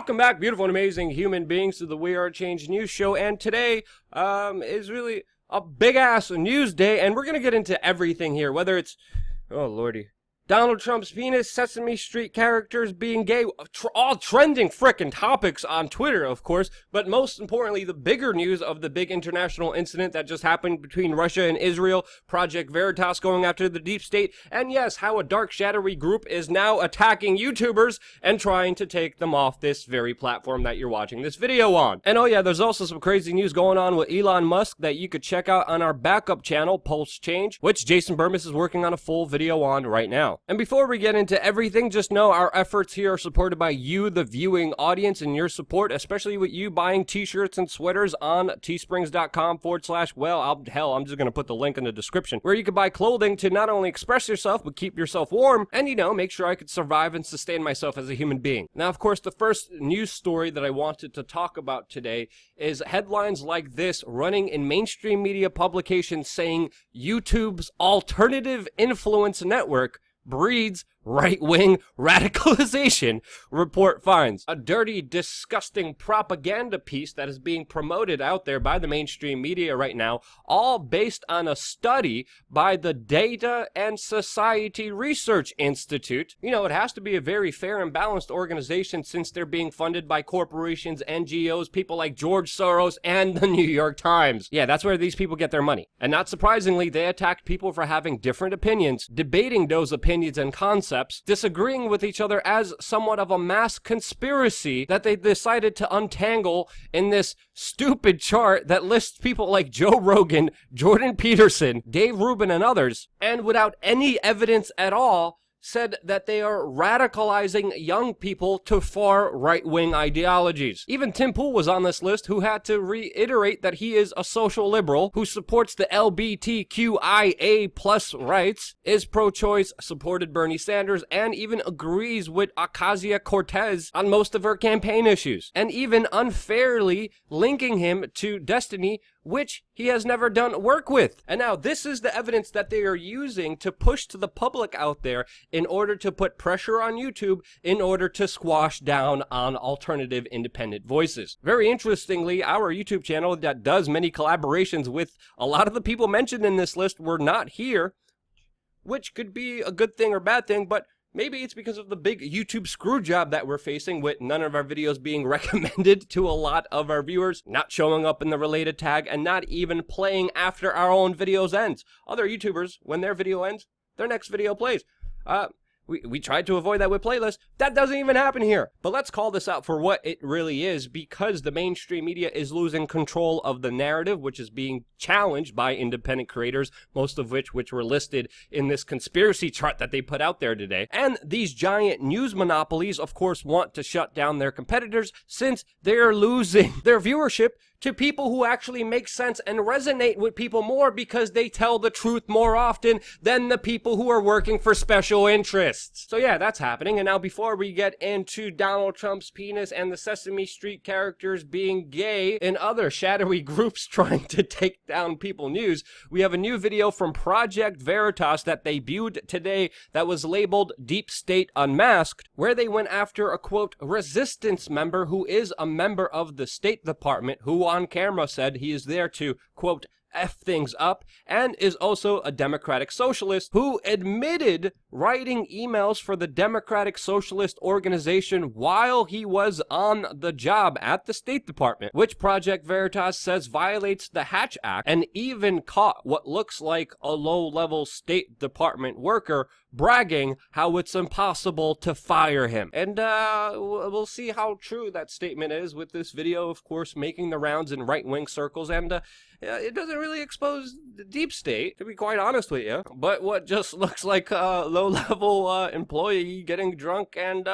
Welcome back, beautiful and amazing human beings, to the WeAreChange news show. And today is really a big-ass news day, and we're going to get into everything here, whether it's, oh lordy, Donald Trump's penis, Sesame Street characters being gay, all trending frickin' topics on Twitter, of course, but most importantly, the bigger news of the big international incident that just happened between Russia and Israel, Project Veritas going after the deep state, and yes, how a dark, shadowy group is now attacking YouTubers and trying to take them off this very platform that you're watching this video on. And oh yeah, there's also some crazy news going on with Elon Musk that you could check out on our backup channel, Pulse Change, which Jason Burmis is working on a full video on right now. And before we get into everything, just know our efforts here are supported by you, the viewing audience, and your support, especially with you buying t-shirts and sweaters on teesprings.com/well, I'm just going to put the link in the description, where you can buy clothing to not only express yourself, but keep yourself warm, and, you know, make sure I could survive and sustain myself as a human being. Now, of course, the first news story that I wanted to talk about today is headlines like this running in mainstream media publications saying YouTube's alternative influence network breeds right-wing radicalization, report finds. A dirty, disgusting propaganda piece that is being promoted out there by the mainstream media right now, all based on a study by the Data and Society Research Institute. You know, it has to be a very fair and balanced organization since they're being funded by corporations, NGOs, people like George Soros and the New York Times. Yeah, that's where these people get their money. And not surprisingly, they attacked people for having different opinions, debating those opinions and concepts, disagreeing with each other as somewhat of a mass conspiracy that they decided to untangle in this stupid chart that lists people like Joe Rogan, Jordan Peterson, Dave Rubin, and others, and without any evidence at all, said that they are radicalizing young people to far right-wing ideologies. Even Tim Pool was on this list, who had to reiterate that he is a social liberal who supports the LGBTQIA+ rights, is pro-choice, supported Bernie Sanders, and even agrees with Ocasio-Cortez on most of her campaign issues, and even unfairly linking him to Destiny, which he has never done work with. And now this is the evidence that they are using to push to the public out there in order to put pressure on YouTube in order to squash down on alternative independent voices. Very interestingly, our YouTube channel that does many collaborations with a lot of the people mentioned in this list were not here, which could be a good thing or bad thing, but maybe it's because of the big YouTube screw job that we're facing with none of our videos being recommended to a lot of our viewers, not showing up in the related tag, and not even playing after our own videos ends. Other YouTubers, when their video ends, their next video plays. We tried to avoid that with playlists. That doesn't even happen here. But let's call this out for what it really is, because the mainstream media is losing control of the narrative, which is being challenged by independent creators, most of which were listed in this conspiracy chart that they put out there today. And these giant news monopolies, of course, want to shut down their competitors since they're losing their viewership to people who actually make sense and resonate with people more because they tell the truth more often than the people who are working for special interests. So yeah, that's happening. And now before we get into Donald Trump's penis and the Sesame Street characters being gay and other shadowy groups trying to take down people news, we have a new video from Project Veritas that debuted today that was labeled Deep State Unmasked, where they went after a, quote, resistance member who is a member of the State Department, who on camera said he is there to, quote, F things up, and is also a Democratic Socialist who admitted writing emails for the Democratic Socialist organization while he was on the job at the State Department, which Project Veritas says violates the Hatch Act, and even caught what looks like a low-level State Department worker bragging how it's impossible to fire him. And we'll see how true that statement is with this video, of course, making the rounds in right-wing circles, and it doesn't really expose the deep state, to be quite honest with you, but what just looks like a low-level employee getting drunk and,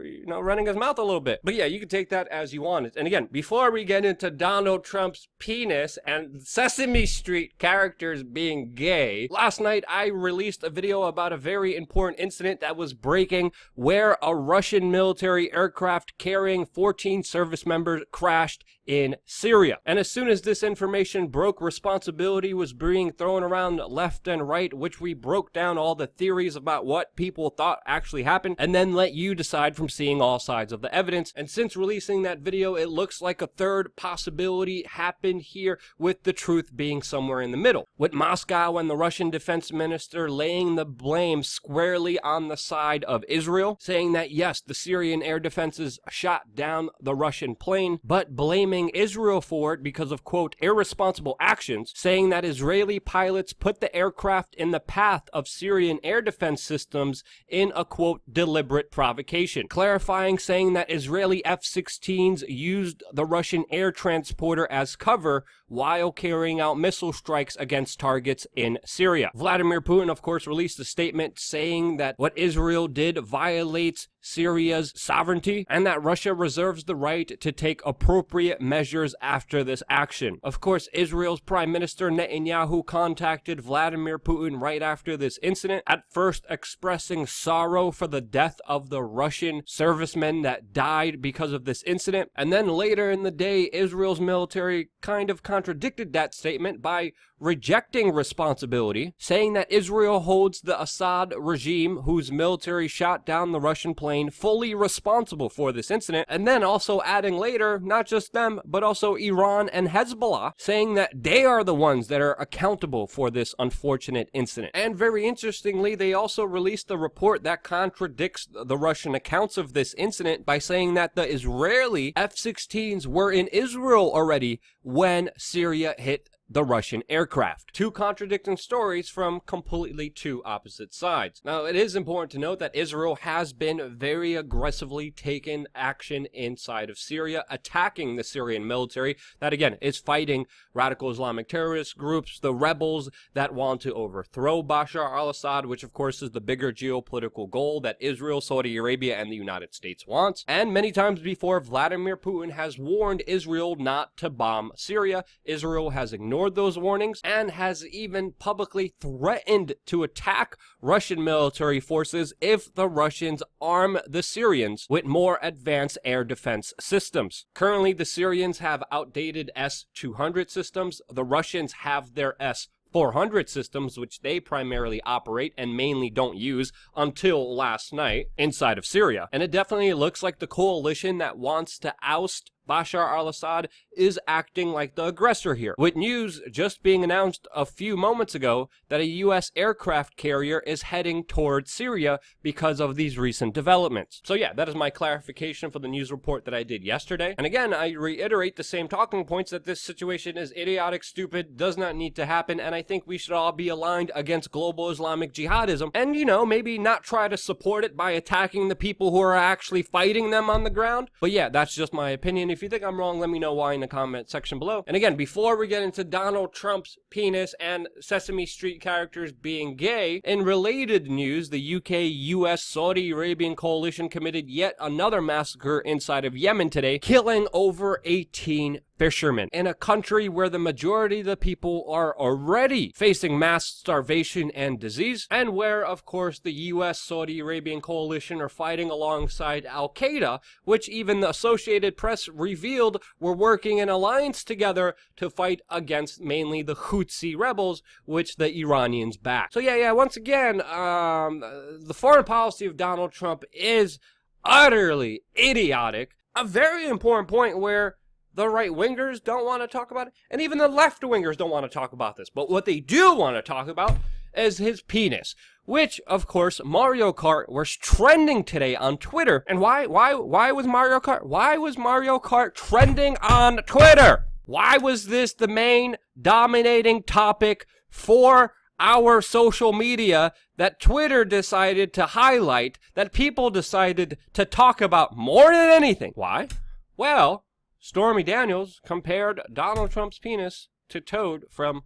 you know, running his mouth a little bit. But yeah, you can take that as you want it. And again, before we get into Donald Trump's penis and Sesame Street characters being gay, last night I released a video about a very important incident that was breaking, where a Russian military aircraft carrying 14 service members crashed in Syria. And as soon as this information broke, responsibility was being thrown around left and right, which we broke down all the theories about what people thought actually happened, and then let you decide from seeing all sides of the evidence. And since releasing that video, it looks like a third possibility happened here, with the truth being somewhere in the middle, with Moscow and the Russian defense minister laying the blame squarely on the side of Israel, saying that yes, the Syrian air defenses shot down the Russian plane, but blaming Israel for it because of, quote, irresponsible actions, saying that Israeli pilots put the aircraft in the path of Syrian air defense systems in a, quote, deliberate provocation. Clarifying, saying that Israeli F-16s used the Russian air transporter as cover while carrying out missile strikes against targets in Syria. Vladimir Putin, of course, released a statement saying that what Israel did violates Syria's sovereignty and that Russia reserves the right to take appropriate measures after this action. Of course, Israel's Prime Minister Netanyahu contacted Vladimir Putin right after this incident, at first expressing sorrow for the death of the Russian servicemen that died because of this incident, and then later in the day, Israel's military kind of contradicted that statement by rejecting responsibility, saying that Israel holds the Assad regime, whose military shot down the Russian plane, fully responsible for this incident, and then also adding later, not just them, but also Iran and Hezbollah, saying that they are the ones that are accountable for this unfortunate incident. And very interestingly, they also released a report that contradicts the Russian accounts of this incident by saying that the Israeli F-16s were in Israel already when Syria hit the Russian aircraft. Two contradicting stories from completely two opposite sides. Now, it is important to note that Israel has been very aggressively taking action inside of Syria, attacking the Syrian military that, again, is fighting radical Islamic terrorist groups, the rebels that want to overthrow Bashar al-Assad, which of course is the bigger geopolitical goal that Israel, Saudi Arabia, and the United States wants. And many times before, Vladimir Putin has warned Israel not to bomb Syria. Israel has ignored those warnings and has even publicly threatened to attack Russian military forces if the Russians arm the Syrians with more advanced air defense systems. Currently, the Syrians have outdated S-200 systems. The Russians have their S-400 systems, which they primarily operate and mainly don't use until last night inside of Syria. And it definitely looks like the coalition that wants to oust Bashar al-Assad is acting like the aggressor here, with news just being announced a few moments ago that a U.S. aircraft carrier is heading towards Syria because of these recent developments. So yeah, that is my clarification for the news report that I did yesterday. And again, I reiterate the same talking points that this situation is idiotic, stupid, does not need to happen, and I think we should all be aligned against global Islamic jihadism and, you know, maybe not try to support it by attacking the people who are actually fighting them on the ground. But yeah, that's just my opinion. If you think I'm wrong, let me know why in the comment section below. And again, before we get into Donald Trump's penis and Sesame Street characters being gay, in related news, the UK-US Saudi Arabian coalition committed yet another massacre inside of Yemen today, killing over 18 fishermen in a country where the majority of the people are already facing mass starvation and disease, and where, of course, the US Saudi Arabian coalition are fighting alongside Al-Qaeda, which even the Associated Press revealed were working in alliance together to fight against mainly the Houthi rebels, which the Iranians back. So yeah, once again, the foreign policy of Donald Trump is utterly idiotic. A very important point where the right-wingers don't want to talk about it, and even the left-wingers don't want to talk about this. But what they do want to talk about is his penis, which, of course, Mario Kart was trending today on Twitter. And why was Mario Kart? Why was Mario Kart trending on Twitter? Why was this the main dominating topic for our social media that Twitter decided to highlight, that people decided to talk about more than anything? Why? Well, Stormy Daniels compared Donald Trump's penis to Toad from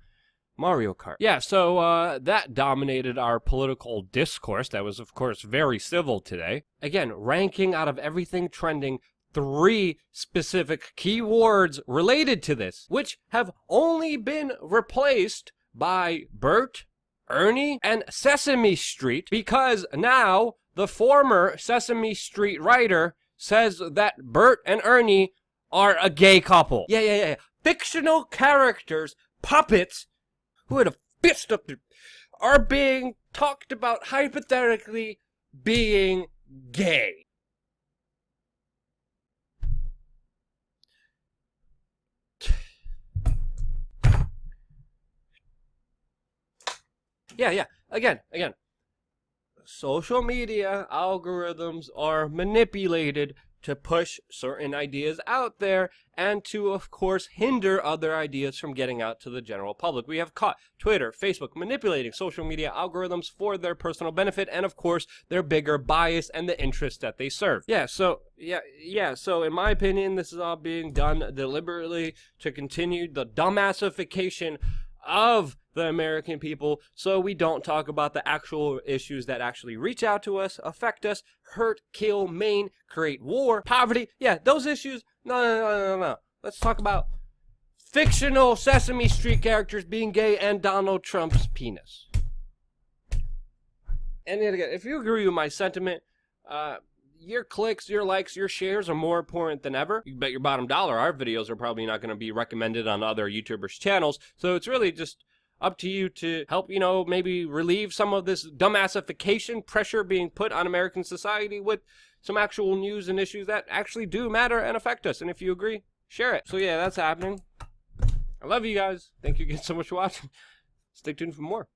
Mario Kart. Yeah, so that dominated our political discourse. That was, of course, very civil today. Again, ranking out of everything trending 3 specific keywords related to this, which have only been replaced by Bert, Ernie, and Sesame Street, because now the former Sesame Street writer says that Bert and Ernie are a gay couple. Yeah. Fictional characters puppets who had a fist up their, are being talked about hypothetically being gay. Yeah. Again. Social media algorithms are manipulated to push certain ideas out there and to, of course, hinder other ideas from getting out to the general public. We have caught Twitter, Facebook manipulating social media algorithms for their personal benefit and, of course, their bigger bias and the interests that they serve. So in my opinion, this is all being done deliberately to continue the dumbassification of the American people, so we don't talk about the actual issues that actually reach out to us, affect us, hurt, kill, maim, create war, poverty. Yeah, those issues. No. Let's talk about fictional Sesame Street characters being gay and Donald Trump's penis. And again, if you agree with my sentiment, your clicks, your likes, your shares are more important than ever. You bet your bottom dollar our videos are probably not going to be recommended on other YouTubers' channels. So it's really just up to you to help, maybe relieve some of this dumbassification pressure being put on American society with some actual news and issues that actually do matter and affect us. And if you agree, share it. So yeah, that's happening. I love you guys. Thank you again so much for watching. Stay tuned for more.